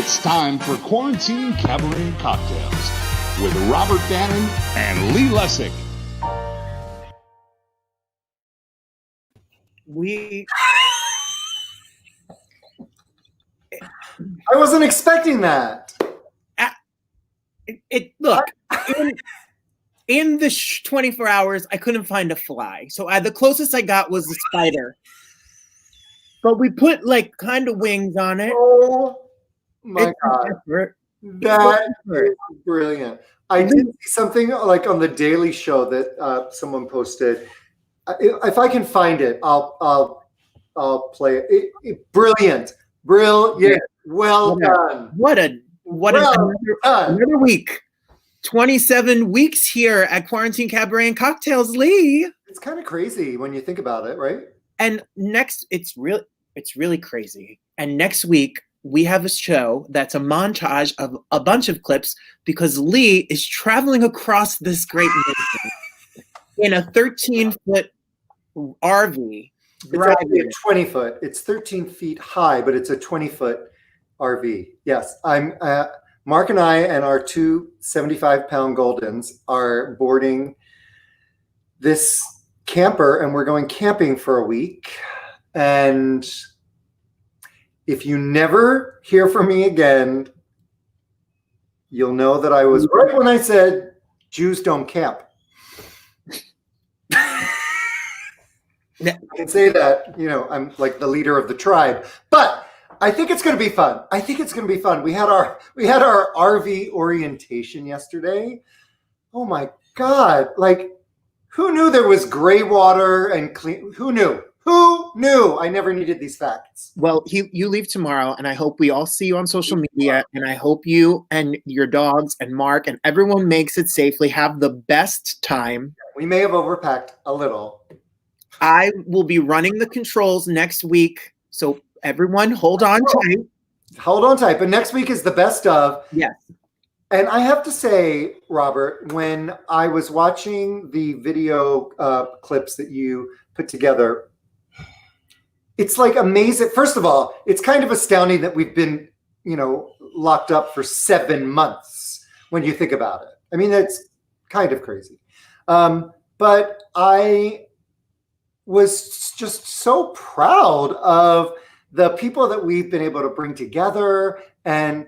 It's time for Quarantine Cabaret and Cocktails with Robert Bannon and Lee Lessick. I wasn't expecting that. Look, in the 24 hours, I couldn't find a fly. So the closest I got was a spider. But we put like kind of wings on it. Oh my God. That is brilliant. I did see something like on the Daily Show that someone posted. If I can find it, I'll play it. Brilliant. Well done. Another week. 27 weeks here at Quarantine Cabaret and Cocktails, Lee. It's kind of crazy when you think about it, right? And next, it's really crazy. And next week, we have a show that's a montage of a bunch of clips because Lee is traveling across this great nation in a 13-foot RV. It's actually a 20-foot. It's 13 feet high, but it's a 20-foot RV. Yes, Mark and I and our two 75-pound Goldens are boarding this camper, and we're going camping for a week. And if you never hear from me again, you'll know that I was right when I said Jews don't camp. I can say that, I'm like the leader of the tribe, but I think it's going to be fun. We had our RV orientation yesterday. Oh my God. Like, who knew there was gray water and clean? Who knew? I never needed these facts. Well, you leave tomorrow, and I hope we all see you on social media, and I hope you and your dogs and Mark and everyone makes it safely. Have the best time. We may have overpacked a little. I will be running the controls next week, so everyone hold on tight. Hold on tight, but next week is the best of. Yes. And I have to say, Robert, when I was watching the video clips that you put together, it's like amazing. First of all, it's kind of astounding that we've been, locked up for 7 months when you think about it. I mean, that's kind of crazy. But I was just so proud of the people that we've been able to bring together. And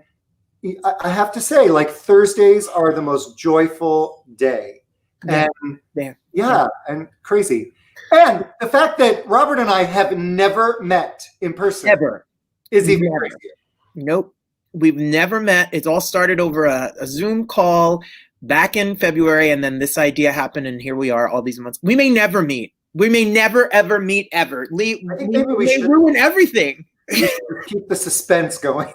I have to say, like, Thursdays are the most joyful day. And and crazy. And the fact that Robert and I have never met in person is even crazier. Nope. We've never met. It's all started over a Zoom call back in February, and then this idea happened, and here we are all these months. We may never meet. We may never, ever meet, ever. Lee, I think maybe we should ruin everything. Keep the suspense going.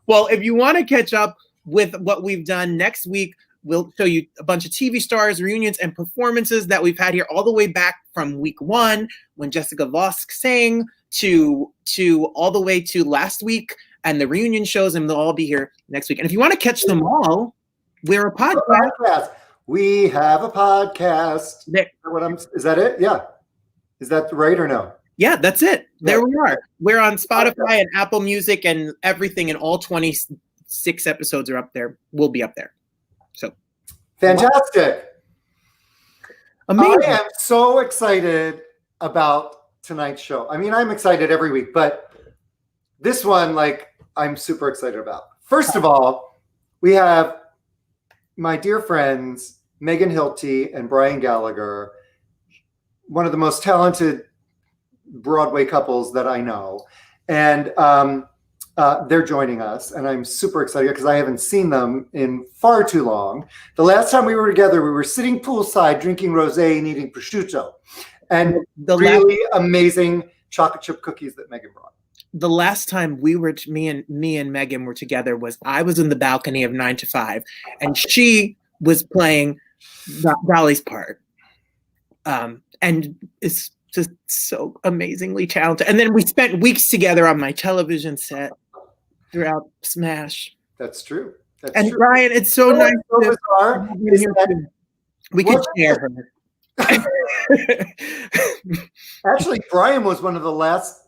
Well, if you want to catch up with what we've done next week, we'll show you a bunch of TV stars, reunions, and performances that we've had here all the way back from week 1 when Jessica Vosk sang to all the way to last week and the reunion shows, and they'll all be here next week. And if you want to catch them all, we're a podcast. We have a podcast. Is that it? Yeah. Is that right or no? Yeah, that's it. There we are. We're on Spotify and Apple Music and everything, and all 26 episodes are up there. We'll be up there. So fantastic. Amazing. I am so excited about tonight's show. I mean, I'm excited every week, but this one, I'm super excited about. First of all, we have my dear friends, Megan Hilty and Brian Gallagher, one of the most talented Broadway couples that I know. And they're joining us, and I'm super excited because I haven't seen them in far too long. The last time we were together, we were sitting poolside drinking rosé and eating prosciutto, and really amazing chocolate chip cookies that Megan brought. The last time me and Megan were together was I was in the balcony of 9 to 5, and she was playing Dolly's part, and it's just so amazingly talented. And then we spent weeks together on my television set throughout Smash. That's true. And Brian, it's so nice. We could share her. Actually, Brian was one of the last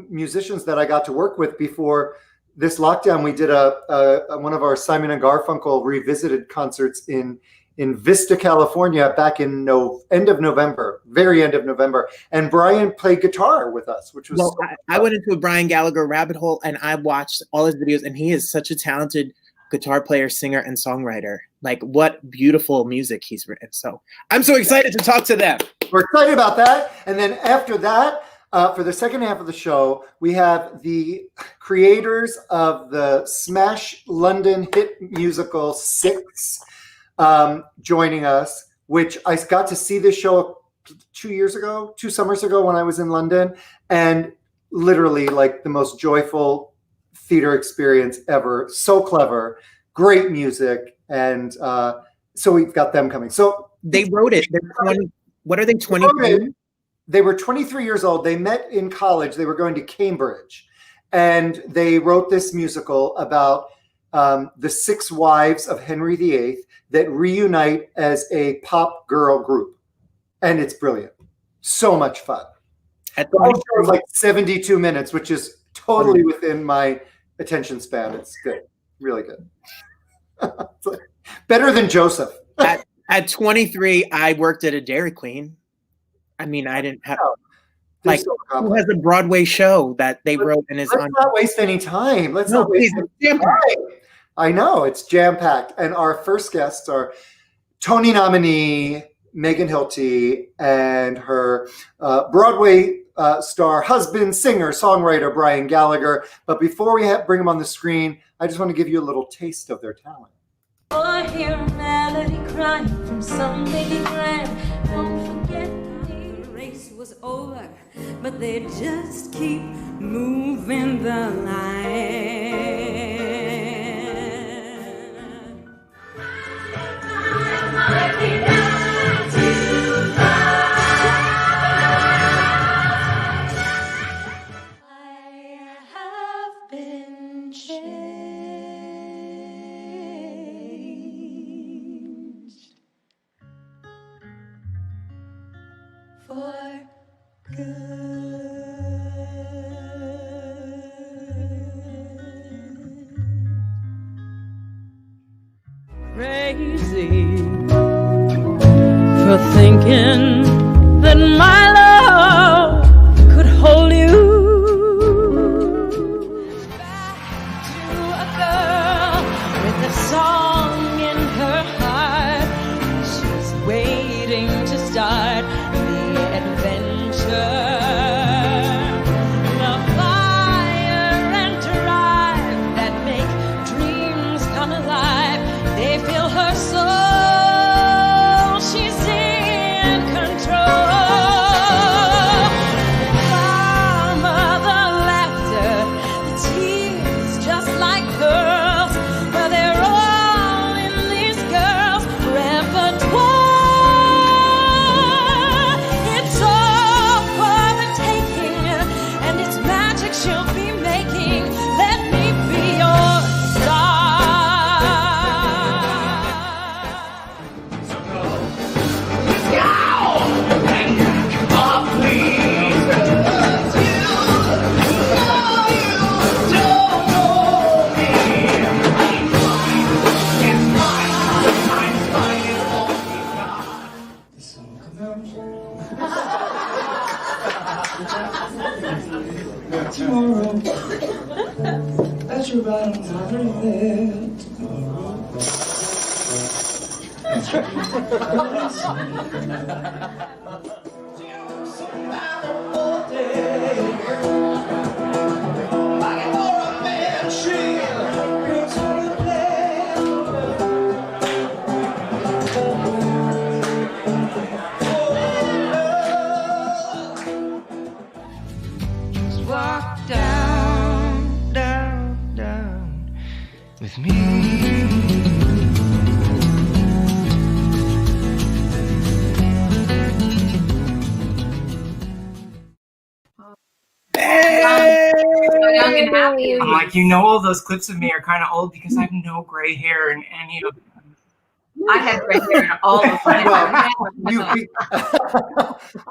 musicians that I got to work with before this lockdown, we did a one of our Simon and Garfunkel revisited concerts in Vista, California, back in end of November, very end of November. And Brian played guitar with us, which was I went into a Brian Gallagher rabbit hole, and I watched all his videos, and he is such a talented guitar player, singer, and songwriter. Like, what beautiful music he's written. So I'm so excited to talk to them. We're excited about that. And then after that, for the second half of the show, we have the creators of the smash London hit musical Six joining us, which I got to see this show 2 summers ago when I was in London, and literally like the most joyful theater experience ever. So clever, great music, and so we've got them coming. So they wrote it. They're 20. What are they? 23. They were 23 years old. They met in college. They were going to Cambridge, and they wrote this musical about the 6 wives of Henry VIII that reunite as a pop girl group. And it's brilliant. So much fun. The whole show is like 72 minutes, which is totally within my attention span. It's good. Really good. Better than Joseph. At 23, I worked at a Dairy Queen. I mean, I didn't have... Like, who has a Broadway show that they wrote and is on? Let's not waste any time. Let's not waste any time. I know, it's jam-packed. And our first guests are Tony nominee Megan Hilty and her Broadway star husband, singer, songwriter Brian Gallagher. But before we bring them on the screen, I just want to give you a little taste of their talent. Or hear a melody crying from some lady grand. Don't forget the race was over, but they just keep moving the line. Crazy for thinking that my love could hold you. Back to a girl with a song in her heart. She's waiting to start the adventure. The fire and drive that make dreams come alive. They fill her soul, she's in control. The karma, the laughter, the tears just like pearls. Well, they're all in these girls' repertoire. It's all for the taking, and it's magic she'll be making. Let me be your star. Tomorrow, at your bottom of the bed. Walk down, down, down with me. I'm like, you know, all those clips of me are kind of old because I have no gray hair in any of them. I had red hair all the time.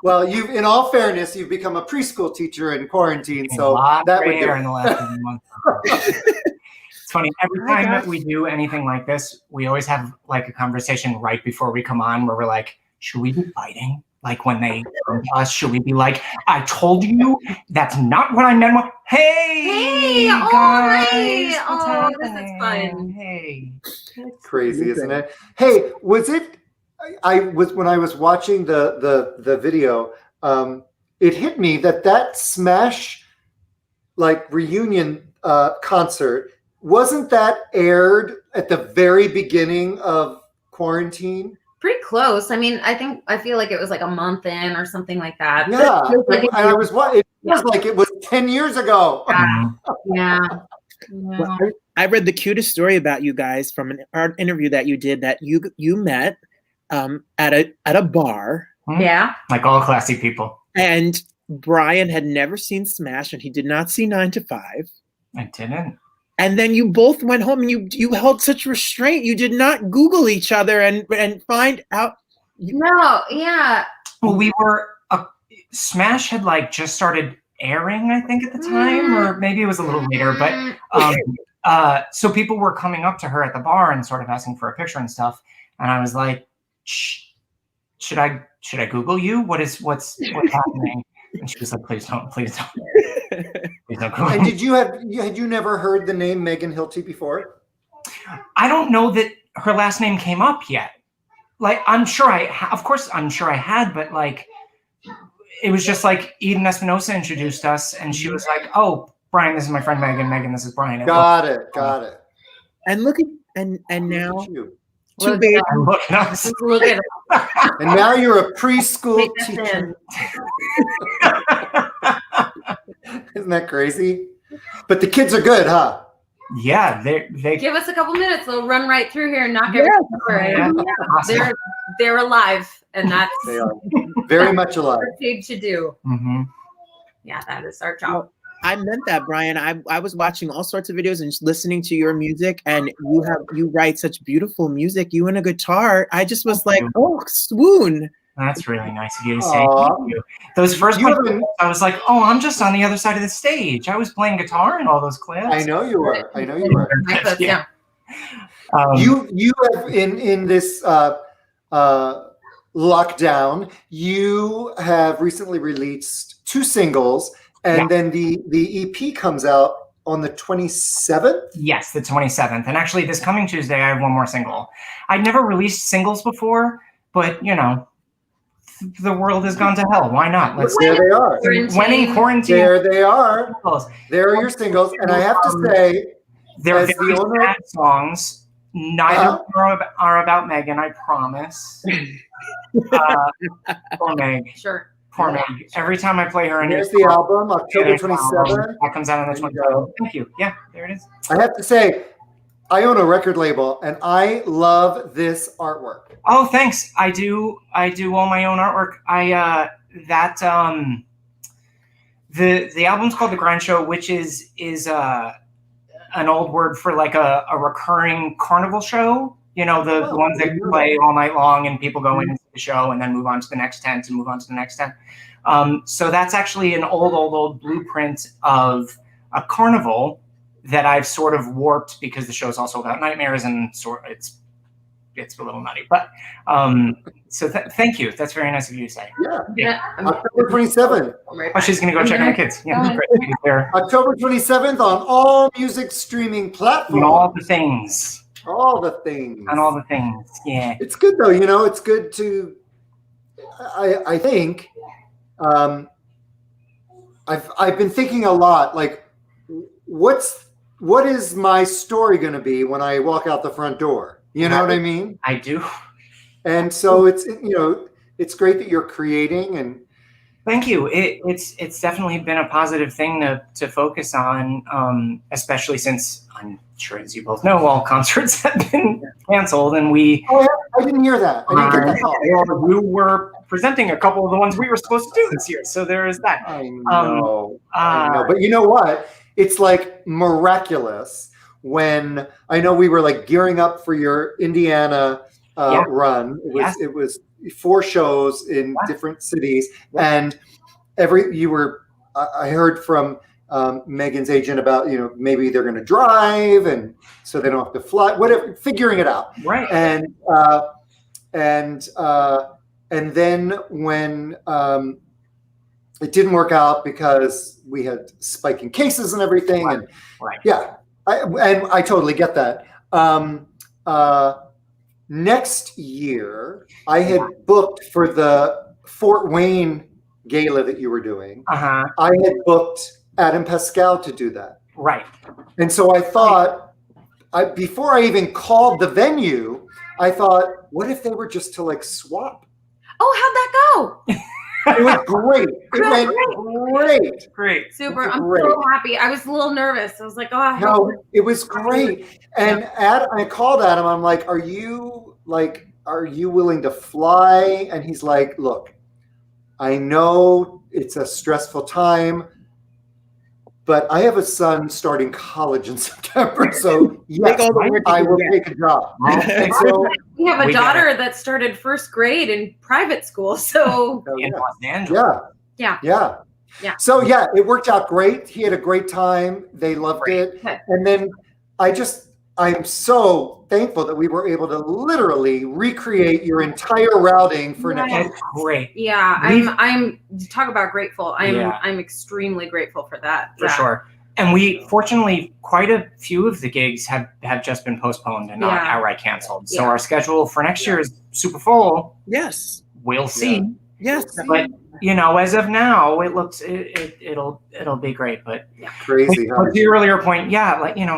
Well, you've, in all fairness, you've become a preschool teacher in quarantine, so that would in the last few months. It's funny. Every time that we do anything like this, we always have like a conversation right before we come on where we're like, should we be fighting? Like when they come to us, should we be like, I told you that's not what I meant. Hey, guys, what's happening? This is fun. Hey, crazy, isn't it? Hey, was it? When I was watching the video, it hit me that Smash like reunion concert wasn't that aired at the very beginning of quarantine? Pretty close. I mean, I feel like it was like a month in or something like that. Yeah, Like and it was like it was 10 years ago. Yeah. Well, I read the cutest story about you guys from an art interview that you did that you met at a bar. Yeah. Like all classy people. And Brian had never seen Smash and he did not see 9 to 5. I didn't. And then you both went home and you held such restraint. You did not Google each other and find out. No, yeah. Well, we were Smash had like just started airing, I think, at the time, or maybe it was a little later. But so people were coming up to her at the bar and sort of asking for a picture and stuff. And I was like, should I Google you? What's happening? And she was like, please don't. Please don't Google. And had you never heard the name Megan Hilty before? I don't know that her last name came up yet. Like, I'm sure of course I'm sure I had, but like, it was just like Eden Espinosa introduced us and she was like, oh, Brian, this is my friend Megan. Megan, this is Brian. Got it. And look at and now you. two babies. Look at And now you're a preschool teacher. Isn't that crazy? But the kids are good, huh? Yeah, they Give us a couple minutes. They'll run right through here and knock everything over. Yeah. Awesome. They're alive, and that's They are very much alive. what we're paid to do. Mm-hmm. Yeah, that is our job. I meant that, Brian. I was watching all sorts of videos and listening to your music, and you write such beautiful music. You and a guitar. I just was like, oh, swoon. That's really nice of you to say. Thank you. Those first clips, I was like, oh, I'm just on the other side of the stage. I was playing guitar in all those clips. I know you were. Yeah. You have in this lockdown, you have recently released 2 singles, and then the EP comes out on the 27th? Yes, the 27th. And actually, this coming Tuesday, I have one more single. I'd never released singles before, but, you know, the world has gone to hell. Why not? There they are. When in quarantine. There they are. There are your singles. And I have to say, they're very sad songs. Neither of them are about Megan, I promise. Poor Meg. Sure. Poor Meg. Every time I play her in here's the album, October 27th. That comes out on the 27th. Thank you. Yeah, there it is. I have to say, I own a record label, and I love this artwork. Oh, thanks. I do all my own artwork. The album's called The Grind Show, which is an old word for like a recurring carnival show. You know, the ones that play all night long and people go into the show and then move on to the next tent and move on to the next tent. So that's actually an old blueprint of a carnival that I've sort of warped because the show's also about nightmares and it's a little nutty. But so thank you. That's very nice of you to say. Yeah. October 27th. Oh, she's going to go check on the kids. Yeah, great. October 27th on all music streaming platforms. And all the things. All the things. And all the things. Yeah. It's good though. You know, it's good to, I think, I've been thinking a lot, like, what is my story going to be when I walk out the front door? You know what I mean? I do. And so it's, you know, it's great that you're creating and. Thank you. It's definitely been a positive thing to focus on, especially since I'm sure, as you both know, all concerts have been canceled, and we. Oh, I didn't hear that. I didn't get that. We were presenting a couple of the ones we were supposed to do this year, so there is that. I know. But you know what? It's like miraculous when I know we were like gearing up for your Indiana run. It was 4 shows in different cities, and I heard from Megan's agent about, maybe they're going to drive, and so they don't have to fly, whatever, figuring it out. Right. And then when it didn't work out because we had spiking cases and everything, and I totally get that. Next year, I had booked for the Fort Wayne gala that you were doing. I had booked Adam Pascal to do that. Right. And so I thought, before I even called the venue, I thought, what if they were just to like swap? Oh, how'd that go? It was great. It went great. Super. I'm so happy. I was a little nervous. I was like, oh, no, it was great. And I called Adam. I'm like, are you willing to fly? And he's like, look, I know it's a stressful time, but I have a son starting college in September, so yes, I will take a job. And so we have a daughter that started first grade in private school, so in Los Angeles. Yeah. So yeah, it worked out great. He had a great time. They loved it. And then I'm so thankful that we were able to literally recreate your entire routing for next year. That's great. Yeah, I'm talk about grateful. I'm extremely grateful for that. For sure. And we fortunately, quite a few of the gigs have just been postponed and not outright canceled. So our schedule for next year is super full. Yes. We'll see. Yes. But as of now, it looks it'll be great. But crazy. To your earlier point,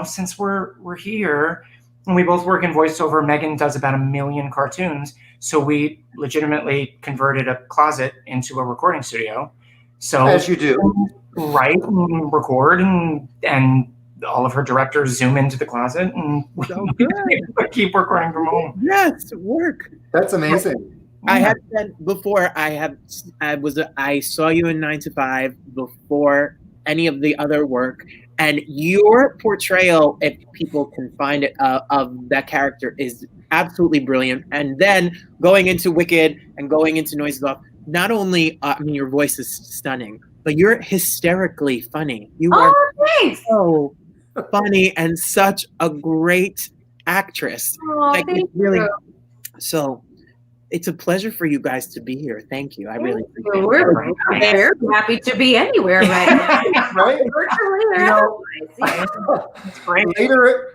since we're here and we both work in voiceover, Megan does about 1 million cartoons. So we legitimately converted a closet into a recording studio. So as you do, write and record, and all of her directors zoom into the closet and keep recording from home. Yes, work. That's amazing. I had said before, I saw you in 9 to 5 before any of the other work, and your portrayal, if people can find it, of that character is absolutely brilliant. And then going into Wicked and going into Noises Off, not only, your voice is stunning, but you're hysterically funny. You are so funny and such a great actress. Oh, thank you. So it's a pleasure for you guys to be here. Thank you. I really appreciate it. We're very happy to be anywhere right now. Right? It's great.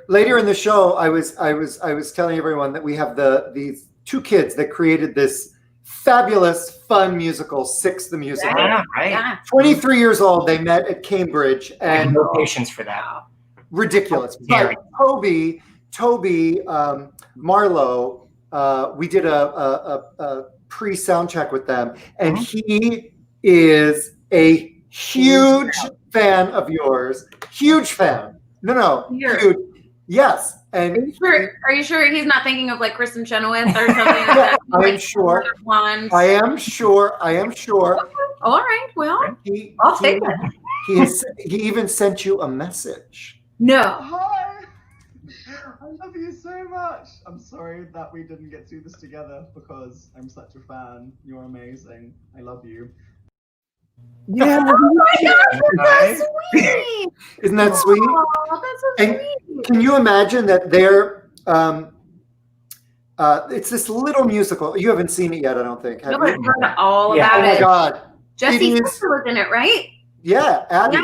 Later in the show, I was telling everyone that we have these 2 kids that created this fabulous, fun musical, Six the Musical. Yeah, right. Yeah. 23 years old, they met at Cambridge, and no patience for that. Ridiculous. But Toby, Marlow, we did a pre-sound check with them, and he is a huge fan of yours. Huge fan. No, huge. Yes. And are you sure he's not thinking of like Kristen Chenoweth or something like that? I am sure. I am sure. All right. Well, I'll take it. He even sent you a message. No. Hi! I love you so much. I'm sorry that we didn't get to do this together because I'm such a fan. You're amazing. I love you. Yeah. Oh my gosh, that's so sweet. Isn't that sweet? Oh, that's so And sweet. can you imagine that they're it's this little musical. You haven't seen it yet, I don't think. Have No, I've you? heard all Yeah. about Oh my it. God. Jesse's It is- sister was in it, right? Yeah, Abby.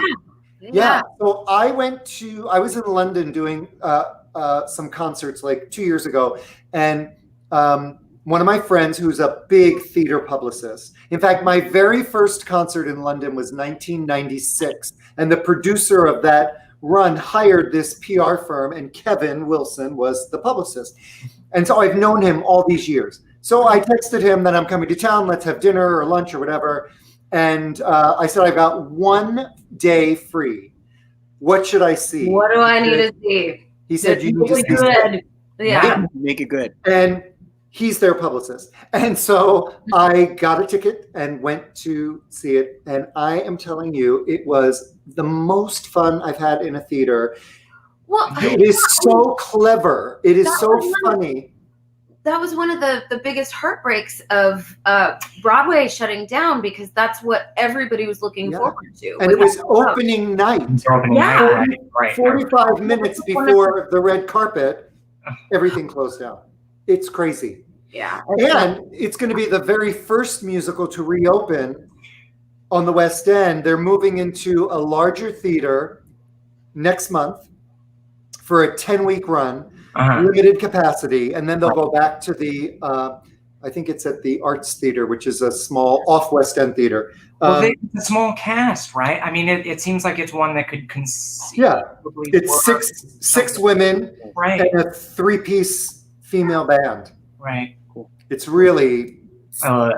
Yeah. So I was in London doing some concerts like 2 years ago, and one of my friends who's a big theater publicist. In fact, my very first concert in London was 1996, and the producer of that run hired this PR firm, and Kevin Wilson was the publicist. And so I've known him all these years. So I texted him that I'm coming to town, let's have dinner or lunch or whatever. And I said, I've got 1 day free. What should I see? What do I need to see? He said, you need to really see good. Yeah. Make it good. And he's their publicist. And so I got a ticket and went to see it. And I am telling you, it was the most fun I've had in a theater. Well, It is so clever. It is so funny. that was one of the biggest heartbreaks of Broadway shutting down, because that's what everybody was looking forward to. And it was opening night. Right. 45 minutes before the red carpet, everything closed down. It's crazy. Yeah. And it's going to be the very first musical to reopen on the West End. They're moving into a larger theater next month for a 10-week run, limited capacity. And then they'll go back to the, I think it's at the Arts Theater, which is a small off West End theater. Well, it's a small cast, right? I mean, it seems like it's one that could conceivably it's six women right, and a 3-piece female band. Right. It's really so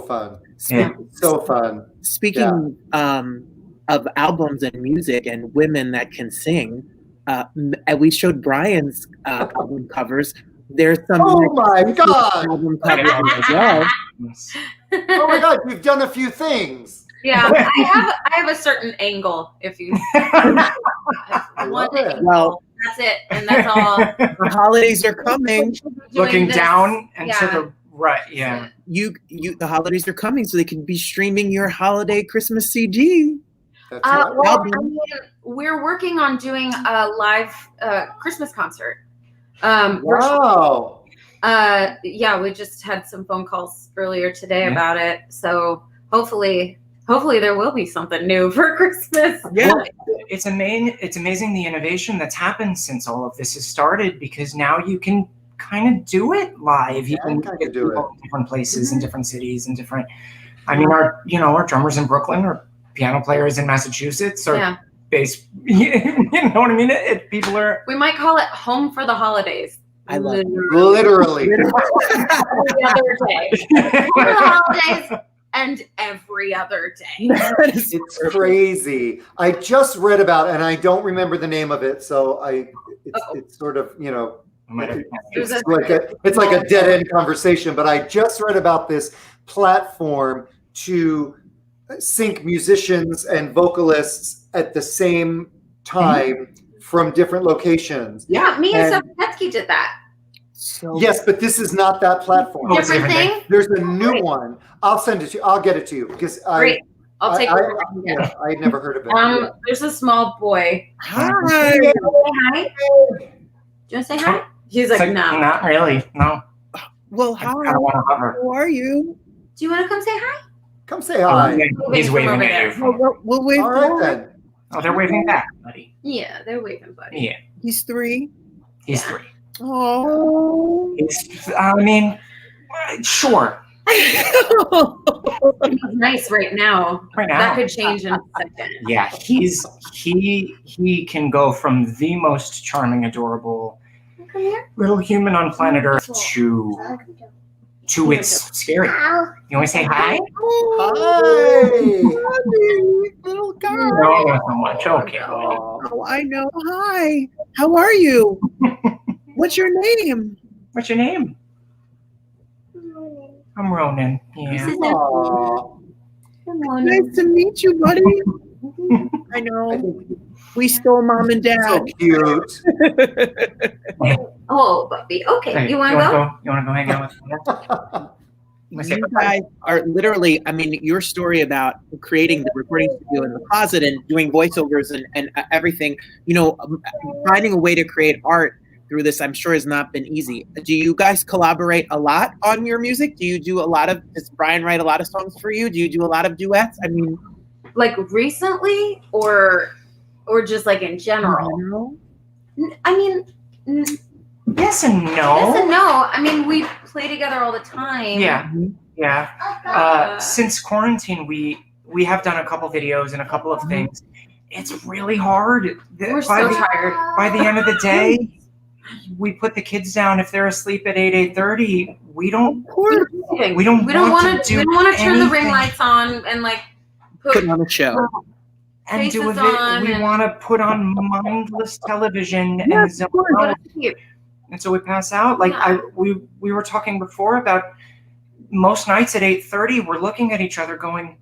fun. So fun. Speaking of albums and music and women that can sing, and we showed Brian's album covers. There's some my God! album covers as well. Oh my God, you've done a few things. Yeah, I have a certain angle. If you want it, well, that's it, and that's all. The holidays are coming. Looking down and to the right, yeah. The holidays are coming, so they can be streaming your holiday Christmas CD. That's right. Well, I mean, we're working on doing a live Christmas concert. Wow. Yeah, we just had some phone calls earlier today about it. So hopefully there will be something new for Christmas. Yeah. Well, it's amazing the innovation that's happened since all of this has started, because now you can kind of do it live. You can do it in different places and different cities and different. I mean, our drummers in Brooklyn or piano players in Massachusetts or bass. You know what I mean? People are. We might call it Home for the Holidays. I love it. Literally. Every other day. For the holidays and every other day. It's crazy. I just read about, and I don't remember the name of it, so it's sort of, it's like a dead end conversation, but I just read about this platform to sync musicians and vocalists at the same time from different locations. Yeah, me and Sophie did that. Yes, but this is not that platform. Different thing? There's a new one. I'll send it to you. I'll get it to you because Great. I'll take it. I had never heard of it. There's a small boy. Hi. Do you want to say hi? He's like, no. Not really. No. Well, I don't want to hover. how are you? Do you want to come say hi? Come say hi. He's waving at you. We'll wait. All right then. Oh, they're waving back, buddy. Yeah, they're waving, buddy. Yeah. He's 3. He's 3. Oh. I mean, sure. He's nice right now. Right now. That could change in a second. Yeah, he can go from the most charming, adorable Come here. little human on planet Earth to it's scary. You want to say hi? Hi. Little guy. No, not so much. Okay. Oh, I know. Hi. How are you? What's your name? What's your name? I'm Ronan. Yeah. Nice to meet you, buddy. I know. We stole Mom and Dad. So cute. Oh, Buffy. Okay, Hey, you want to go? You want to go hang out with me? You guys are literally, I mean, your story about creating the recording studio in the closet and doing voiceovers and everything, finding a way to create art through this, I'm sure has not been easy. Do you guys collaborate a lot on your music? Do you do does Brian write a lot of songs for you? Do you do a lot of duets? I mean, Like recently or just like in general? I mean, Yes and no. yes and no. I mean, we play together all the time. Yeah. Since quarantine, we have done a couple videos and a couple of things. It's really hard. We're so tired. By the end of the day, we put the kids down. If they're asleep at 8:30, we don't want to turn the ring lights on and like put on a show. And do faces it. on We and- want to put on mindless television and Yes, zone of course. out. And so we pass out. Like we were talking before about most nights at 8:30, we're looking at each other going,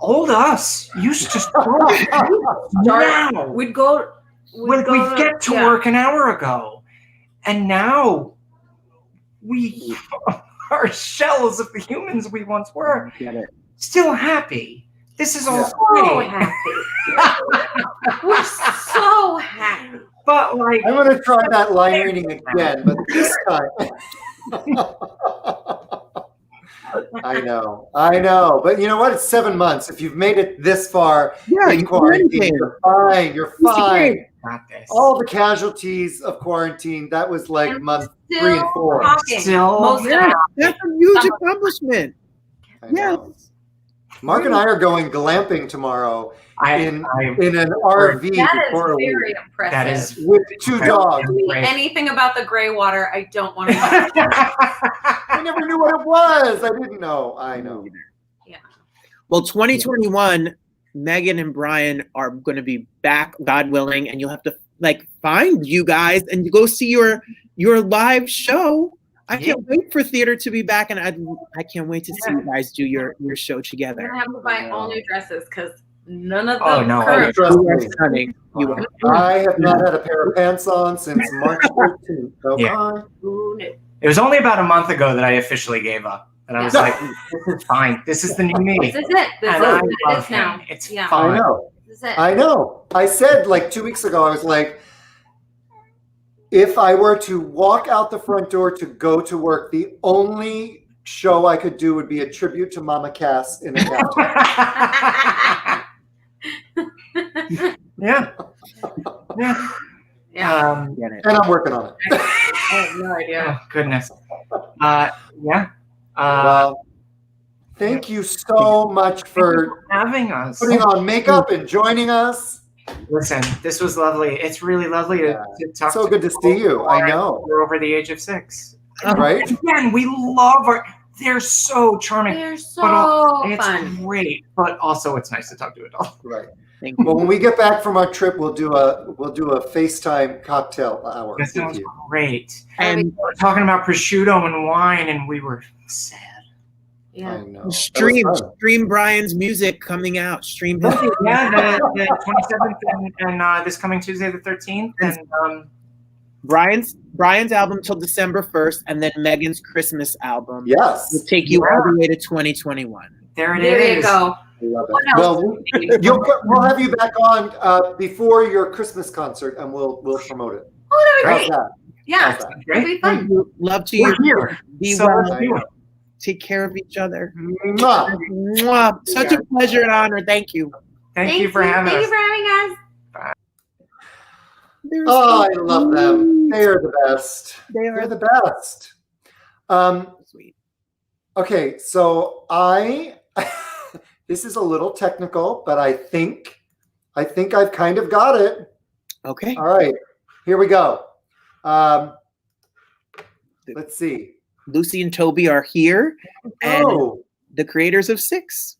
old us used to start now. We'd go. We'd get to work an hour ago. And now we are shells of the humans we once were. Get it. Still happy. This is all So great. happy. We're so happy. But like, I'm going to try that line reading again, but this time. I know. But you know what? It's 7 months. If you've made it this far in quarantine, you're fine. You're fine. not this. All the casualties of quarantine, that was like And month still 3 and 4. talking. Still, Most Yeah, of that's a huge accomplishment. I know. Mark and I are going glamping tomorrow in an RV That for a is week very impressive. that is with 2 dogs. Tell me anything about the gray water. I don't want to know. I never knew what it was. I didn't know. I know. Yeah. Well, 2021, Megan and Brian are going to be back, God willing, and you'll have to like find you guys and go see your live show. I can't wait for theater to be back, and I can't wait to see you guys do your show We're together. gonna have to buy all new dresses because none of them. Oh, no. current- Trust You are me. stunning. You are. I have not had a pair of pants on since March 13th. So Yeah. Who knew? It was only about a month ago that I officially gave up. And I was like, this is fine. This is the new me. This is it. This is And I what it love is now. him. It's Yeah. I fine. know. This is it. I know. I said like 2 weeks ago, I was like, if I were to walk out the front door to go to work, the only show I could do would be a tribute to Mama Cass in a costume. Yeah. Yeah. Yeah. Get it. And I'm working on it. I have no idea. Oh, goodness. Yeah. Well, thank you so much for Having us. putting on makeup and joining us. Listen, this was lovely. It's really lovely to talk So to good to people see you. who I are know. over the age of 6. Right? Again, we love they're so charming. They're But so it's fun. great, but also it's nice to talk to adults. Right. Thank you. Well, when we get back from our trip, we'll do a FaceTime cocktail hour That with sounds you. great. And We're talking about prosciutto and wine, and we were sad. Yeah. I know. That was fun. stream Brian's music coming out. Stream his Yeah, the 27th and this coming Tuesday the 13th. And Brian's album till December 1st, and then Megan's Christmas album Yes. will take you all the way to 2021. there it There is. you go. I love What it. else? Well, we'll have you back on before your Christmas concert, and we'll promote it. Oh, that would How's be great. that? Yeah. How's that? That'd Great. be fun. Love to We're you. here. Be So well. let's do it. Take care of each other. Mwah. Mwah. Such a pleasure and honor. Thank you. Thank you for having Thank us. you for having us. They're Oh, I so love them. sweet. They are the best. They are They're the best. sweet. Okay, so this is a little technical, but I think I've kind of got it. Okay. All right, here we go. Let's see. Lucy and Toby are here, and Oh, the creators of 6.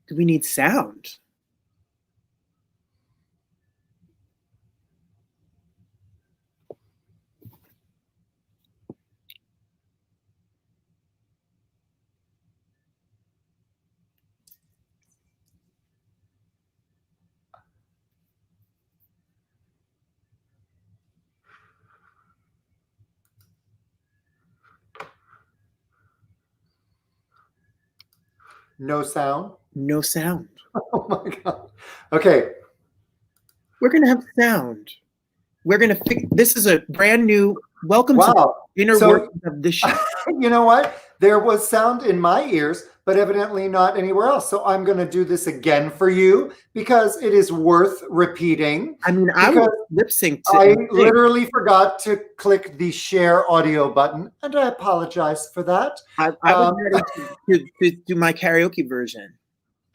Do we need sound? no sound. No sound. Oh my god. Okay. We're gonna have sound. We're gonna fix. This is a brand new. Welcome to Wow. the inner So- workings of the show. You know what? There was sound in my ears, but evidently not anywhere else. So I'm going to do this again for you because it is worth repeating. I mean, I Because would lip sync to. I literally forgot to click the share audio button, and I apologize for that. I was ready to do my karaoke version.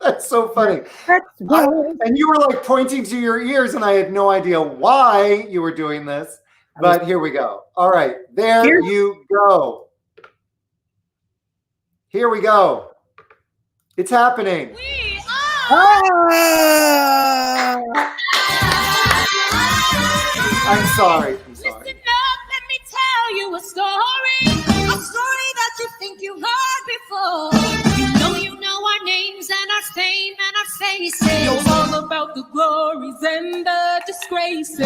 That's so funny. That's And you were like pointing to your ears, and I had no idea why you were doing this. But here we go. All right, there Here- you go. Here we go. It's happening. I'm sorry. I'm sorry. Listen up, let me tell you a story that you think you heard. faces. You're all about the glories and the disgraces.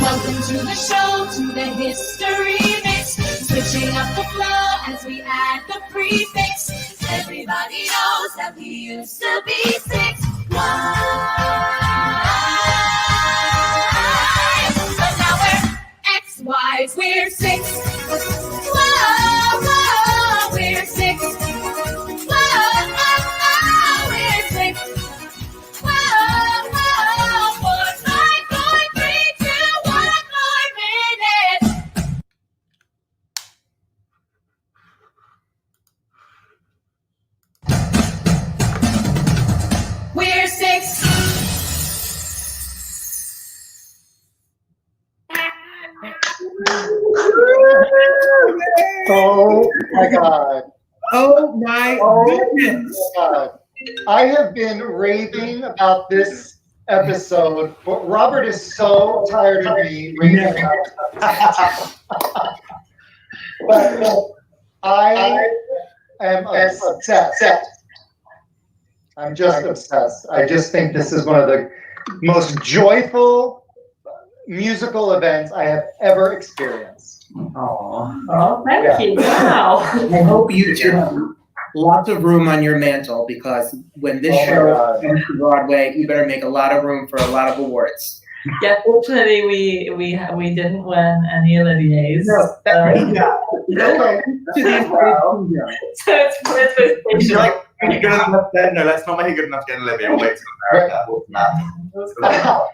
Welcome to the show, to the history mix. Switching up the flow as we add the prefix. Everybody knows that we used to be 6'5". But now we're ex-wives, we're 6. Whoa, whoa, we're 6. Whoa, we're 6. Whoa, whoa, 4, 5, 4, 3, 2, 1 more minute. We're 6. Oh my God. Oh my goodness. God. I have been raving about this episode, but Robert is so tired of me raving about it. But I am obsessed. I'm just obsessed. I just think this is one of the most joyful musical events I have ever experienced. Oh, thank you. Wow. I hope you do. Lots of room on your mantle, because when this Oh my show God. comes to Broadway, you better make a lot of room for a lot of awards. Yeah, fortunately, we didn't win any Olivier's. No, Okay. So it's You're like, are you good enough then? No, let's not make it good enough to get Olivia. We'll wait till America.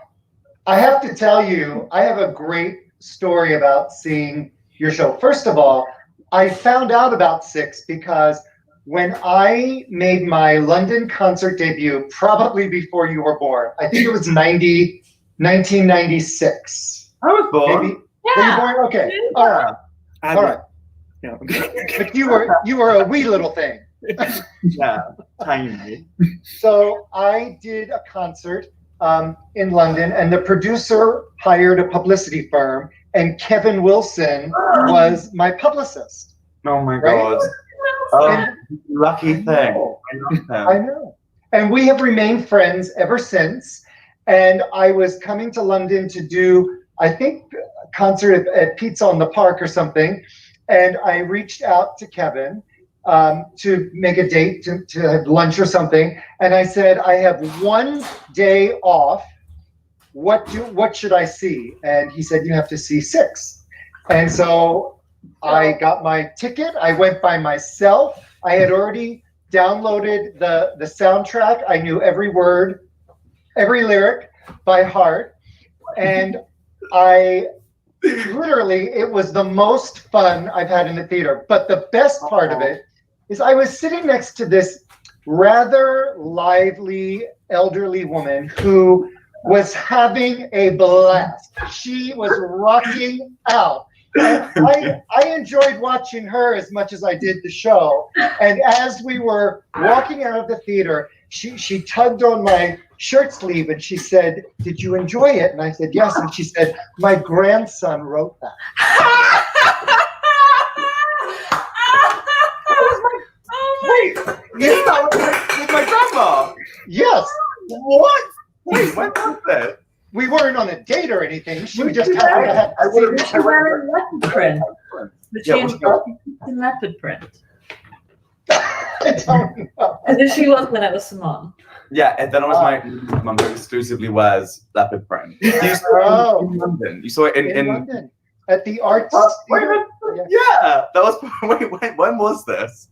I have to tell you, I have a great story about seeing your show. First of all, I found out about 6 because when I made my London concert debut, probably before you were born, I think it was 1996. I was born. Maybe. Were you born? Okay. All right. All right. No. But you were a wee little thing. Yeah, tiny. So I did a concert in London, and the producer hired a publicity firm, and Kevin Wilson was my publicist. Oh my Right? God. Oh, And- lucky thing. I love him. I know. And we have remained friends ever since. And I was coming to London to do, I think, a concert at Pizza on the Park or something. And I reached out to Kevin to make a date to have lunch or something. And I said, I have one day off. What should I see? And he said, you have to see 6. And so I got my ticket. I went by myself. I had already downloaded the soundtrack. I knew every word, every lyric by heart. And it was the most fun I've had in the theater. But the best part of it is I was sitting next to this rather lively elderly woman who was having a blast. She was rocking out. I enjoyed watching her as much as I did the show. And as we were walking out of the theater, she tugged on my shirt sleeve and she said, "Did you enjoy it?" And I said, "Yes." And she said, "My grandson wrote that." Wait, you thought with my grandma? Yes. What? Wait, when was this? We weren't on a date or anything. She just happened to have I would've- She wearing leopard print. But she Yeah, had in leopard print. I don't know. And then she was when it was Simone. Yeah, and then it was my mum who exclusively wears leopard print. You saw it in London. You saw it in London at the Arts wait, Theatre. yeah, that was wait, when was this?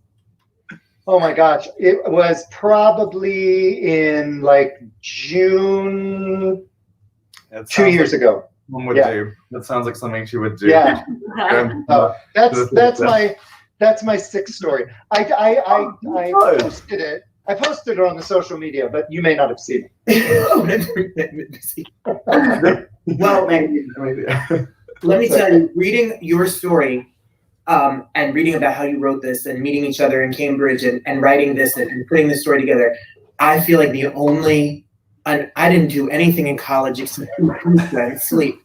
Oh my gosh, it was probably in like June It 2 sounds years like ago. Mum would Yeah. do. That sounds like something she would do. Yeah. Oh, That's my 6th story. I posted it. I posted it on the social media, but you may not have seen it. Well, maybe. let me tell you, reading your story and reading about how you wrote this and meeting each other in Cambridge and writing this and putting this story together, I feel like I didn't do anything in college except sleep.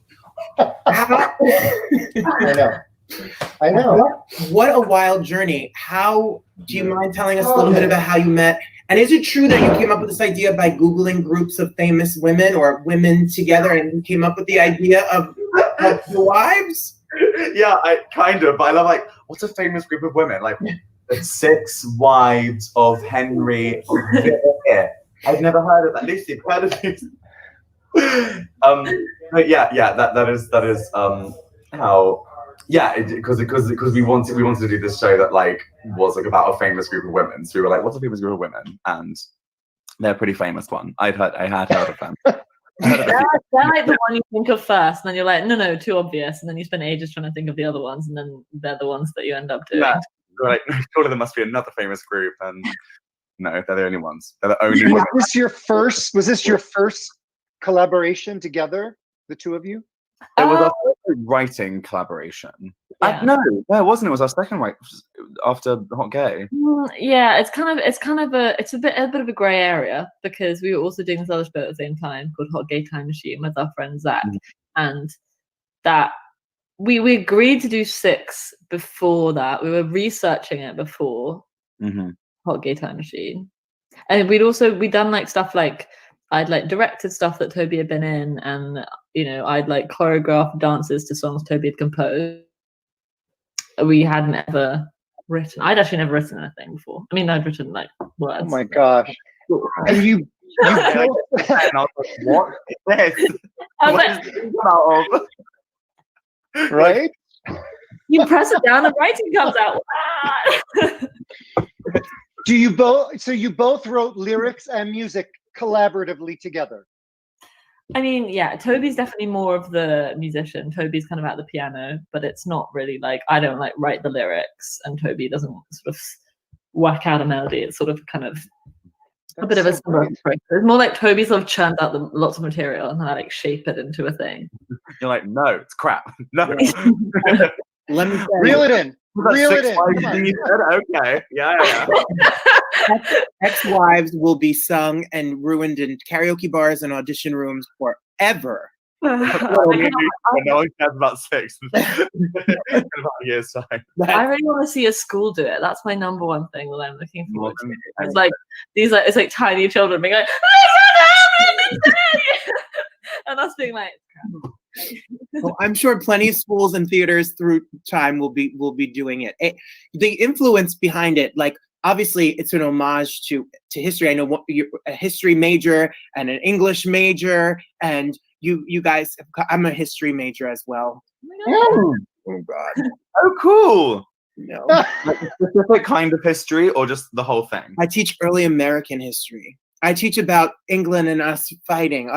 I know. What a wild journey. How do you mind telling us a little bit about how you met And is it true that you came up with this idea by Googling groups of famous women or women together and you came up with the idea of the wives? Yeah, I kind of. But I love like, what's a famous group of women? Like the 6 wives of Henry of Vere. I've never heard of that. Lucy, you've heard of these? But yeah, that is how. Yeah, because we wanted to do this show that like was like about a famous group of women. So we were like, what's a famous group of women? And they're a pretty famous one. I had heard of them. They're like the one you think of first, and then you're like, no, too obvious, and then you spend ages trying to think of the other ones, and then they're the ones that you end up doing. Yeah. Right. Surely there must be another famous group, and no, they're the only ones. They're the only ones. Was this your first collaboration together, the two of you? It was our first writing collaboration. Yeah. No, it wasn't. It was our second write after Hot Gay. Yeah, it's a bit of a grey area because we were also doing this other show at the same time called Hot Gay Time Machine with our friend Zach, and that we agreed to do 6 before that. We were researching it before Hot Gay Time Machine, and we'd done like stuff like I'd like directed stuff that Toby had been in, and I'd like choreographed dances to songs Toby had composed. We hadn't ever written. I'd actually never written anything before. I mean, I'd written like words. Oh my gosh! And you and I was like, what is this? I was What like, is this about? right? you press it down and writing comes out. Do you both? So you both wrote lyrics and music collaboratively together? I mean, yeah, Toby's definitely more of the musician. Toby's kind of at the piano, but it's not really like I don't like write the lyrics, and Toby doesn't sort of whack out a melody. It's sort of kind of a bit of a similar approach. It's more like Toby sort of churned out lots of material and then I like shape it into a thing. You're like, no, it's crap. No. Let me Reel it in. Reel it in. Come on. You said, okay. Yeah. Ex-wives will be sung and ruined in karaoke bars and audition rooms forever. No one cares about 6 in about a year's time. I really want to see a school do it. That's my number one thing that I'm looking forward to. It's like it's like tiny children being like, and us being like, well, I'm sure plenty of schools and theaters through time will be doing it. The influence behind it, like obviously it's an homage to history. I know you're a history major and an English major, and you guys, I'm a history major as well. Oh God! Oh, cool. No, like a specific kind of history, or just the whole thing? I teach early American history. I teach about England and us fighting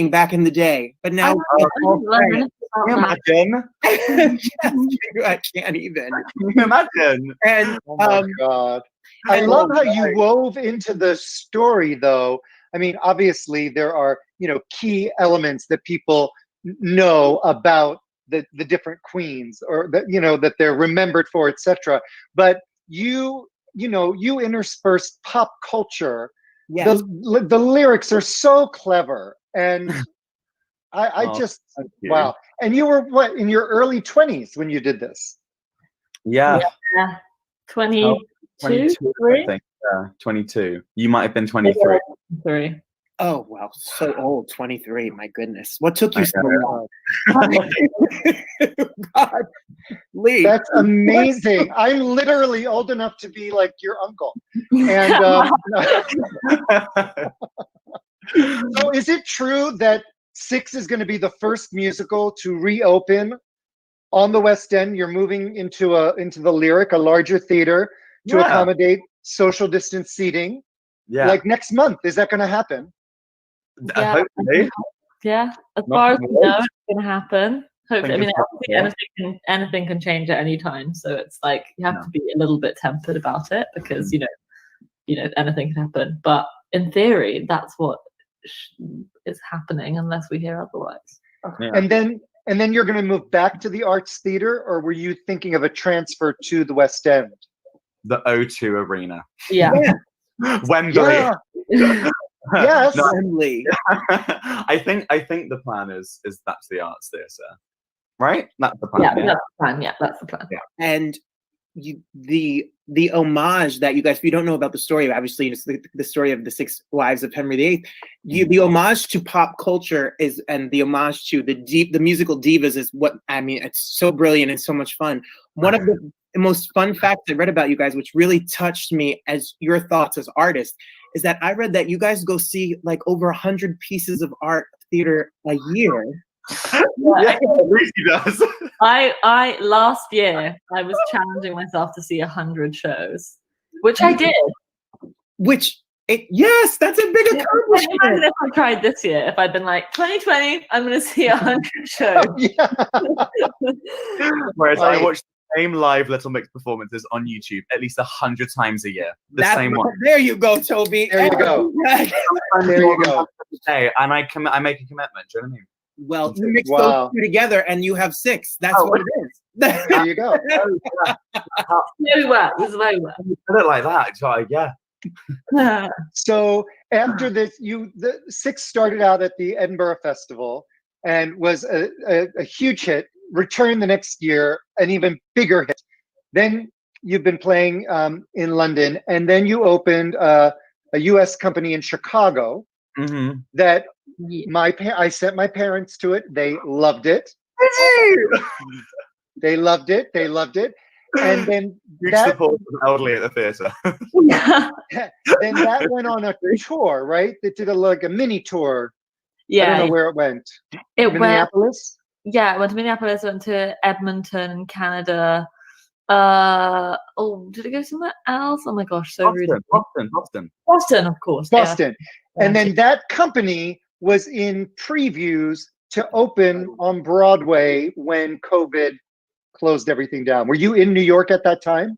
back in the day. But now, can you imagine? I can't even. Can you imagine? And oh my God. I love how you wove into the story, though. I mean, obviously there are, key elements that people know about the different queens, or that, that they're remembered for, etc. But you interspersed pop culture. Yes. The lyrics are so clever, and I just wow. And you were what, in your early 20s when you did this? Yeah. 22, 22, I think. Yeah, 22. You might have been 23. 23. Oh, wow. So old, 23. My goodness. What took you so long? God, Lee. That's amazing. I'm literally old enough to be like your uncle. And so is it true that 6 is going to be the first musical to reopen on the West End? You're moving into the Lyric, a larger theater, to accommodate social distance seating. Yeah. Like next month. Is that going to happen? Yeah. Hopefully. Yeah. As far as we know, it's going to happen. Hopefully. I mean, anything can change at any time. So it's like you have to be a little bit tempered about it because, anything can happen. But in theory, that's what is happening unless we hear otherwise. Yeah. And then you're going to move back to the Arts Theatre, or were you thinking of a transfer to the West End? The O2 Arena. Yeah. Wembley. Yeah. Yes. No, Wembley. I think the plan is that's the Arts Theatre, right? That's the plan. Yeah, that's the plan. Yeah, that's the plan. Yeah. And the homage that you guys, if you don't know about the story, obviously it's the story of the 6 wives of Henry VIII. The homage to pop culture and the homage to the musical divas is what I mean. It's so brilliant and so much fun. One of the most fun facts I read about you guys, which really touched me as your thoughts as artists, is that I read that you guys go see like over 100 pieces of art theater a year. Yeah, it really does. I last year I was challenging myself to see 100 shows, which I did. Yes, that's a big accomplishment. Imagine if I tried this year, if I'd been like 2020, I'm going to see 100 shows. Whereas I watch the same live Little Mix performances on YouTube at least 100 times a year. Same one. There you go, Toby. There you go. There you go. And I make a commitment. Do you know what I mean? Well, you mix those 2 together and you have 6. That's what it is. There you go. Very well. This is very well. You put it like that. It's like, yeah. So after this, the 6 started out at the Edinburgh Festival and was a huge hit. Returned the next year, an even bigger hit. Then you've been playing in London, and then you opened a U.S. company in Chicago. That I sent my parents to it. They loved it. They loved it. They loved it. And then support elderly at the theater. Then that went on a tour, right? They did like a mini tour. Yeah. I don't know where it went. Minneapolis? Yeah, it went to Minneapolis, went to Edmonton in Canada. Did it go somewhere else? Oh my gosh, so rude. Boston, of course. Boston. Yeah. And then that company was in previews to open on Broadway when COVID closed everything down. Were you in New York at that time?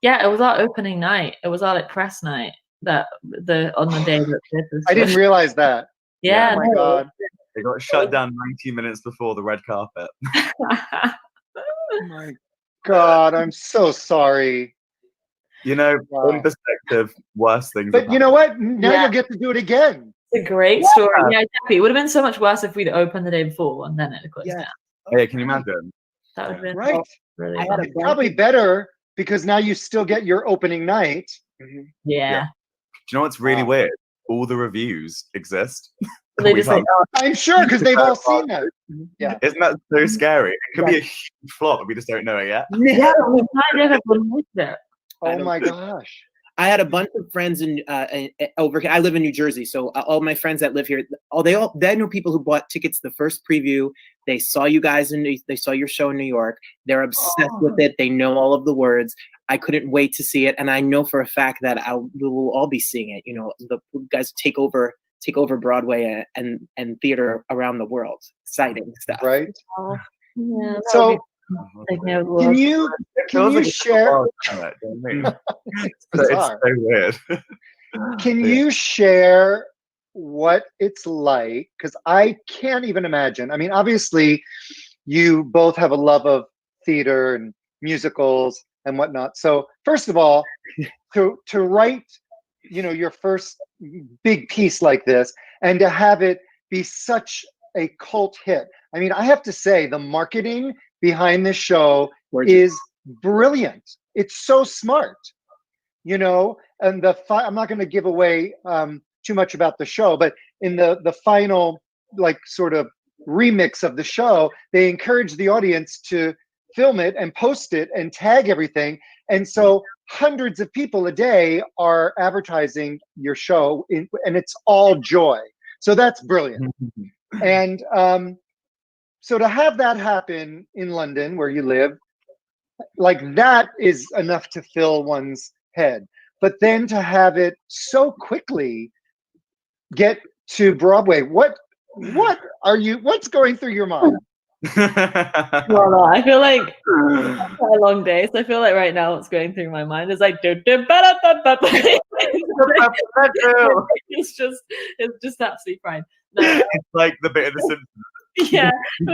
Yeah, it was our opening night. It was our press night on the day that I didn't realize that. Yeah. Oh my God. They got shut down 90 minutes before the red carpet. Oh my God, I'm so sorry. You know, in perspective, worse things. But you know what? Now you'll get to do it again. It's a great story. Yeah, exactly. It would have been so much worse if we'd opened the day before and then it closed down. Yeah, can you imagine? That would have been right. Really it's probably better because now you still get your opening night. Yeah. Do you know what's really weird? All the reviews exist. They just like, I'm sure because they've all seen that. Yeah. Isn't that so scary? It could be a huge flop, but we just don't know it yet. Yeah, we kind of have been there. Oh my gosh. I had a bunch of friends over here. I live in New Jersey, so all my friends that live here, they know people who bought tickets the first preview. They saw you guys they saw your show in New York. They're obsessed with it. They know all of the words. I couldn't wait to see it, and I know for a fact that we will all be seeing it. You know, the guys take over Broadway and theater around the world. Exciting stuff, right? Yeah. So. Can you share? It's so weird. Can you share what it's like? Because I can't even imagine. I mean, obviously, you both have a love of theater and musicals and whatnot. So, first of all, to write, your first big piece like this, and to have it be such a cult hit. I mean, I have to say, the marketing behind this show is brilliant. It's so smart, and I'm not going to give away too much about the show, but in the final sort of remix of the show, they encourage the audience to film it and post it and tag everything. And so hundreds of people a day are advertising your show and it's all joy. So that's brilliant. And so to have that happen in London, where you live, that is enough to fill one's head. But then to have it so quickly get to Broadway, what's going through your mind? Well, I feel like it's a long day, so I feel like right now what's going through my mind is it's just absolutely fine. No. It's like the bit of the Simpsons. Yeah. It's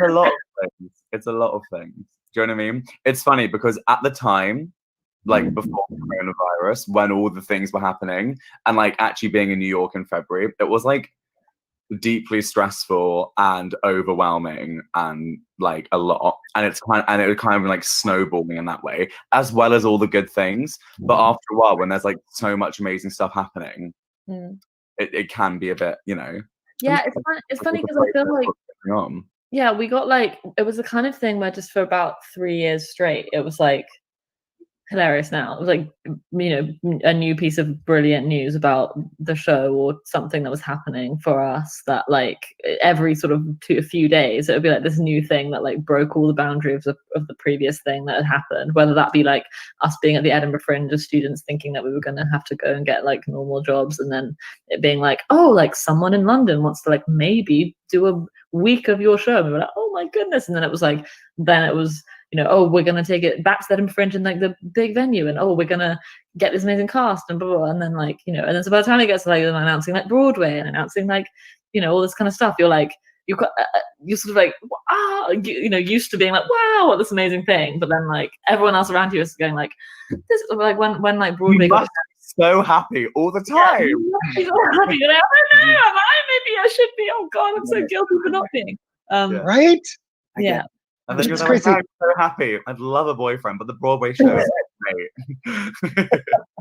a lot of things. It's a lot of things. Do you know what I mean? It's funny because at the time, before coronavirus, when all the things were happening, and actually being in New York in February, it was deeply stressful and overwhelming and like a lot, and it would kind of like snowballing in that way, as well as all the good things. But after a while, when there's like so much amazing stuff happening, it can be a bit, Yeah, it's funny because I feel like yeah, we got like, it was the kind of thing where just for about 3 years straight, it was like hilarious now. It was like, a new piece of brilliant news about the show or something that was happening for us, that like every sort of a few days, it would be like this new thing that like broke all the boundaries of the previous thing that had happened, whether that be like us being at the Edinburgh Fringe as students thinking that we were going to have to go and get like normal jobs, and then it being like, oh, like someone in London wants to like maybe do a week of your show, and we were like, oh my goodness. And then it was oh, we're going to take it back to the Edinburgh Fringe and like the big venue, and oh, we're going to get this amazing cast and blah, blah, blah. And then like, and then so by the time it gets to like them announcing like Broadway and announcing like, all this kind of stuff, you're like, you're sort of like, wow, used to being like, wow, what this amazing thing. But then like everyone else around you is going like, this is like when like Broadway got so happy all the time. He's all happy. You're like, oh no, maybe I should be. Oh God, I'm so guilty for not being. Right? Yeah. And then you're like, crazy. I'm so happy. I'd love a boyfriend, but the Broadway show is great.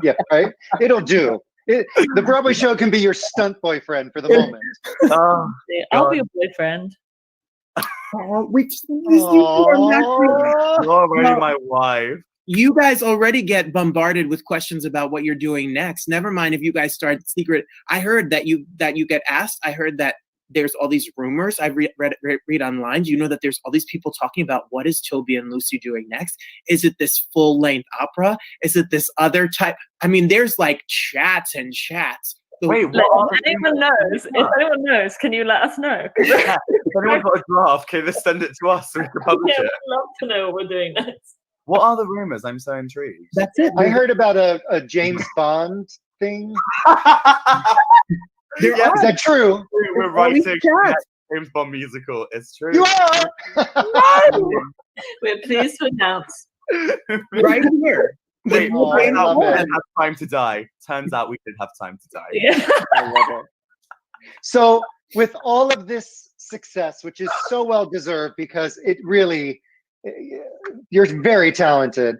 Yeah, right? It'll do. The Broadway show can be your stunt boyfriend for the moment. Oh, I'll be your boyfriend. you're already my wife. You guys already get bombarded with questions about what you're doing next. Never mind if you guys start secret. I heard that you get asked. I heard that there's all these rumors. I read online. Do you know that there's all these people talking about what is Toby and Lucy doing next? Is it this full-length opera? Is it this other type? I mean, there's like chats and chats. So Wait, if anyone knows, can you let us know? If anyone's got a draft, can they send it to us so we can publish Yeah, it? I'd love to know what we're doing next. What are the rumors? I'm so intrigued. that's it. I heard about a James Bond thing. Is that true? We're writing a James Bond musical. It's true. You are. No! We're pleased to announce. Right here. Wait, I love we it. didn't have time to die. Turns out we did have time to die. Yeah. I love it. So, with all of this success, which is so well deserved because it really, you're very talented.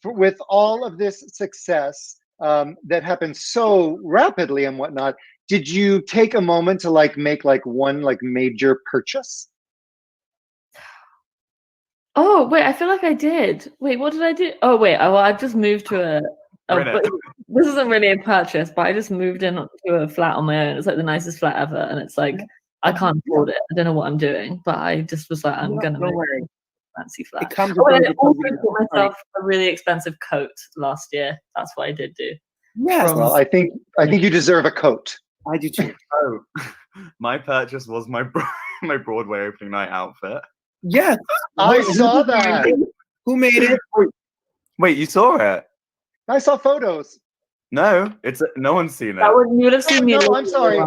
With all of this success that happened so rapidly and whatnot, did you take a moment to like make like one like major purchase? Oh wait, I feel like I did. Wait, what did I do? Oh wait, I've just moved to but this isn't really a purchase, but I just moved in to a flat on my own. It's like the nicest flat ever, and it's like I can't afford it. I don't know what I'm doing, but I just was like, I'm gonna move to a fancy flat. It comes Oh, and I with also bought myself a really expensive coat last year. That's what I did do. Yes. Well, I think you deserve a coat. I do too. Oh, my purchase was my my Broadway opening night outfit. Yes. I saw that. Who made it? Wait, you saw it? I saw photos. No, no one's seen it. You would have seen me. No, I'm sorry.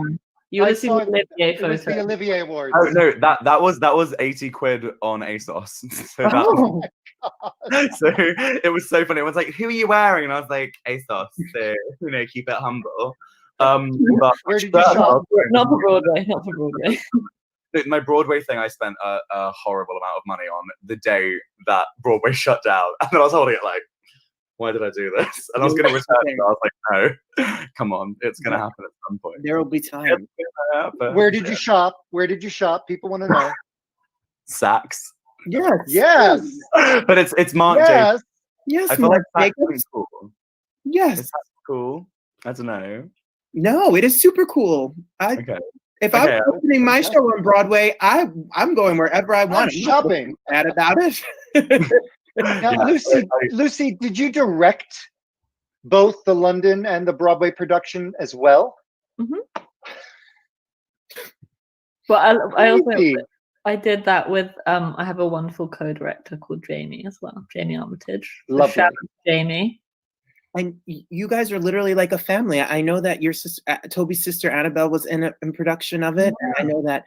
You would I have seen saw the Olivier It was the photo. Olivier Awards. Oh no, that was 80 quid on ASOS. So that so it was so funny. It was like, who are you wearing? And I was like, ASOS. So keep it humble. But Where did you shop? Not for Broadway. Not for Broadway. My Broadway thing, I spent a horrible amount of money on the day that Broadway shut down, and then I was holding it like, why did I do this? And I was going to return it. I was like, no, come on, it's going to happen at some point. There will be time. Where did you shop? Where did you shop? People want to know. Saks. Yes. Yes. But it's Mark Yes. Yes. I feel like Mark Saks Jacobs. is cool. Yes. Is that cool? I don't know. No, it is super cool. Okay. If I'm opening my show on Broadway, I'm going wherever I want. I'm shopping. Mad about it. Now, Yeah. Lucy, did you direct both the London and the Broadway production as well? Mm-hmm. Well, Crazy. I did that with I have a wonderful co-director called Jamie as well, Jamie Armitage. So Lovely. shout out to Jamie. And you guys are literally like a family. I know that your sister, Toby's sister Annabelle, was in production of it. And I know that.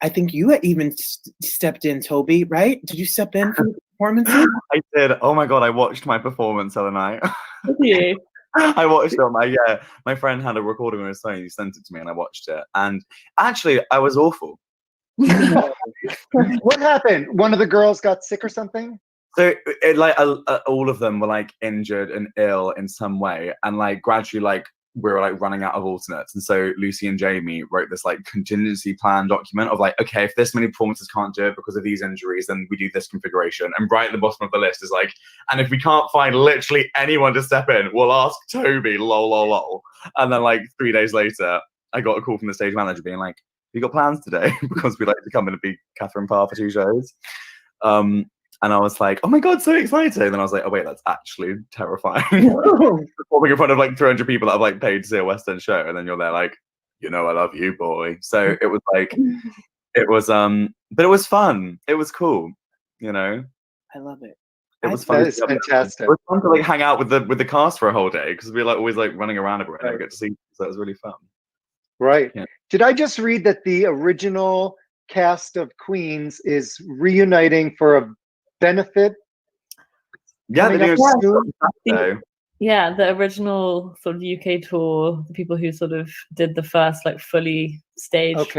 I think you even stepped in, Toby. Right? Did you step in for the performances? I did. Oh my god, I watched my performance the other night. Did you? I watched it. My friend had a recording on his phone. He sent it to me, and I watched it. And actually, I was awful. What happened? One of the girls got sick or something? So, all of them were like injured and ill in some way, and like gradually, like we were like running out of alternates. And so Lucy and Jamie wrote this like contingency plan document of like, okay, if this many performances can't do it because of these injuries, then we do this configuration. And right at the bottom of the list is like, and if we can't find literally anyone to step in, we'll ask Toby, lol, lol, lol. And then like 3 days later, I got a call from the stage manager being like, you got plans today? Because we like to come in and be Catherine Parr for 2 shows. And I was like, oh my God, so excited. And then I was like, oh wait, that's actually terrifying. Performing in front of like 300 people that have like paid to see a West End show. And then you're there like, I love you, boy. So it was like, but it was fun. It was cool, I love it. It was fun. That is fantastic. It was fun to like hang out with the cast for a whole day because we were like always like running around everywhere and I get to see. So it was really fun. Right. Yeah. Did I just read that the original cast of Queens is reuniting for a benefit? Yeah, they're doing soon? Yeah, the original sort of UK tour, the people who sort of did the first like fully staged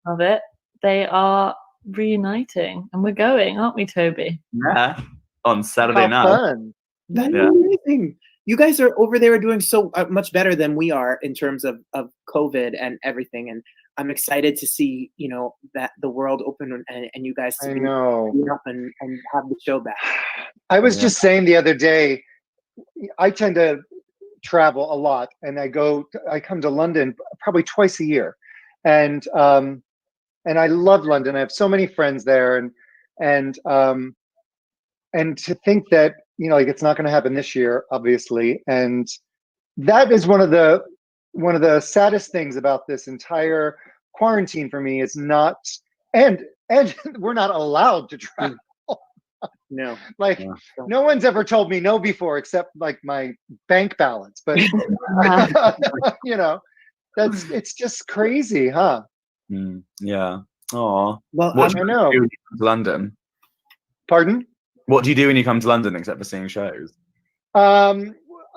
of it, they are reuniting, and we're going, aren't we, Toby? Yeah, on Saturday night. Fun. That's amazing. You guys are over there doing so much better than we are in terms of COVID and everything, and I'm excited to see that the world open and you guys to be up and have the show back. I was just saying the other day, I tend to travel a lot, and I come to London probably twice a year, and I love London. I have so many friends there, and to think that like it's not going to happen this year, obviously, and that is one of the saddest things about this entire quarantine for me is not, and we're not allowed to travel. No, no one's ever told me no before, except like my bank balance. But it's just crazy, huh? Yeah. Oh. Well, what do you do when you come to London? Pardon? What do you do when you come to London except for seeing shows? A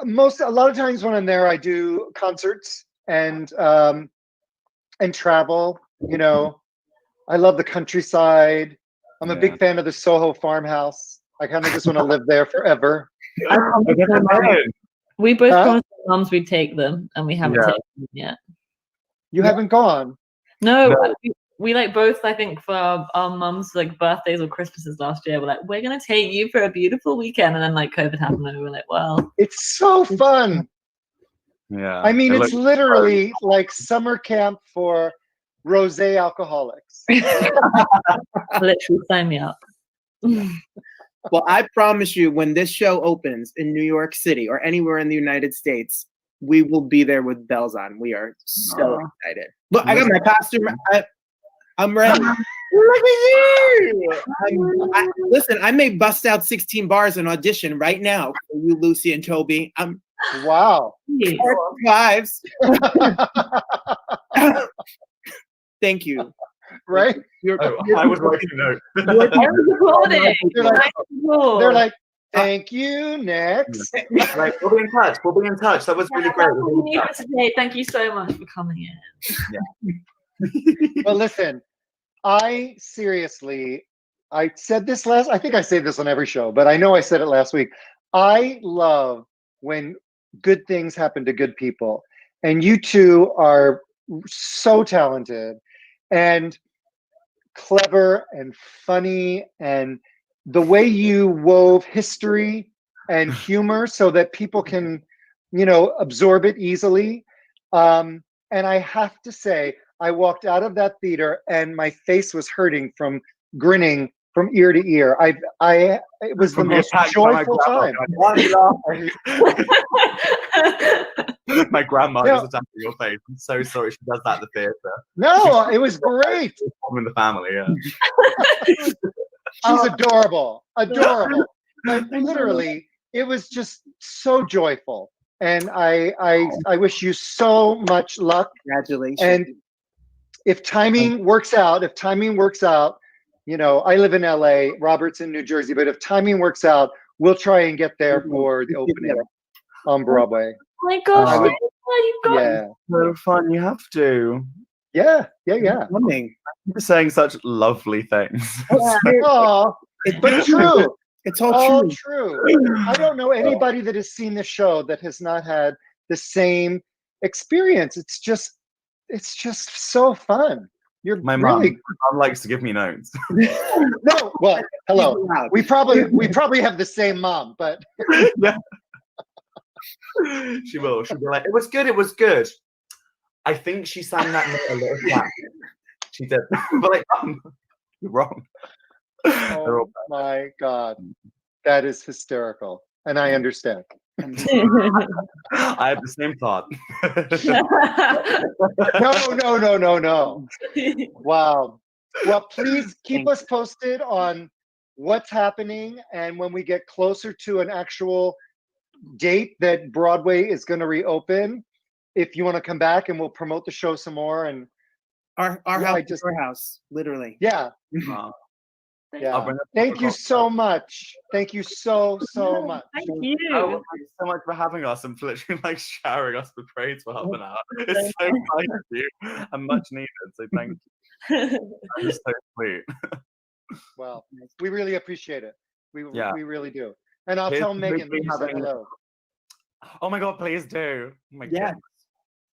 lot of times when I'm there, I do concerts and travel. I love the countryside. I'm a big fan of the Soho farmhouse. I kind of just want to live there forever. We both promised our moms we'd take them, and we haven't taken them yet. You haven't gone? No. We like both, I think, for our mums like birthdays or Christmases last year, we're like, we're gonna take you for a beautiful weekend, and then like COVID happened, and we were like, well, it's so fun. Yeah, I mean, it's literally like summer camp for rosé alcoholics. Literally, sign me up. Well, I promise you, when this show opens in New York City or anywhere in the United States, we will be there with bells on. We are so excited. Look, I got my costume. I'm ready. Look at you! Listen, I may bust out 16 bars and audition right now for you, Lucy and Toby. Wow. Fives. Thank you. Right? I was writing a note. They're like, thank you. Next. Right, we'll be in touch. We'll be in touch. That was really great. Thank you so much for coming in. Yeah. Well, listen, I said this I think I say this on every show, but I know I said it last week. I love when good things happen to good people. And you two are so talented and clever and funny, and the way you wove history and humor so that people can, absorb it easily. And I have to say, I walked out of that theater and my face was hurting from grinning from ear to ear. It was the most joyful time. My grandma is attacking your face. I'm so sorry. She does that at the theater. No, it was great. In the family, yeah. She's adorable. Like, literally, it was just so joyful. And I wish you so much luck. Congratulations. And if timing works out, I live in LA, Robert's in New Jersey, but if timing works out, we'll try and get there for the opening on Broadway. Oh my gosh, Oh, you got Yeah. so fun. You have to. Yeah. Coming. You're saying such lovely things. Oh, but true. It's all All true. true. I don't know anybody that has seen the show that has not had the same experience. It's just so fun. You're My really mom likes to give me notes. no. Well, hello. We probably have the same mom, but Yeah. She will. She'll be like, it was good. It was good. I think she sang that note a little flat. She did. But like, you're wrong. They're all oh my God, that is hysterical, and I understand. I have the same thought. No. Wow. Well, please keep us posted on what's happening, and when we get closer to an actual date that Broadway is going to reopen, if you want to come back and we'll promote the show some more. And Our Yeah, house I is just- your house, literally. yeah, Wow. I'll yeah. bring up Thank you the so much. Thank you so much. Thank Oh, you. thank you so much for having us and for literally like showering us with praise for half an hour. It's so kind of you and much needed. So thank you. You're so sweet. Well, we really appreciate it. We really do. And I'll Here's tell to Megan that hopefully you said having- hello. Oh my God, please do. Oh my Yes.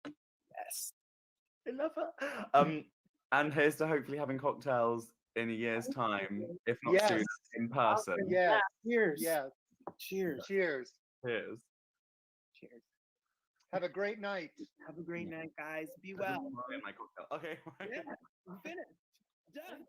goodness. Yes. I love her. And here's to hopefully having cocktails in a year's time, if not Yes. soon, in person. Yes. Cheers. Yes. Cheers. Cheers. Cheers. Cheers. Have a great night. Have a great night, guys. Be I just well. wanna get my cocktail. Okay. Yeah, we're finished. Done.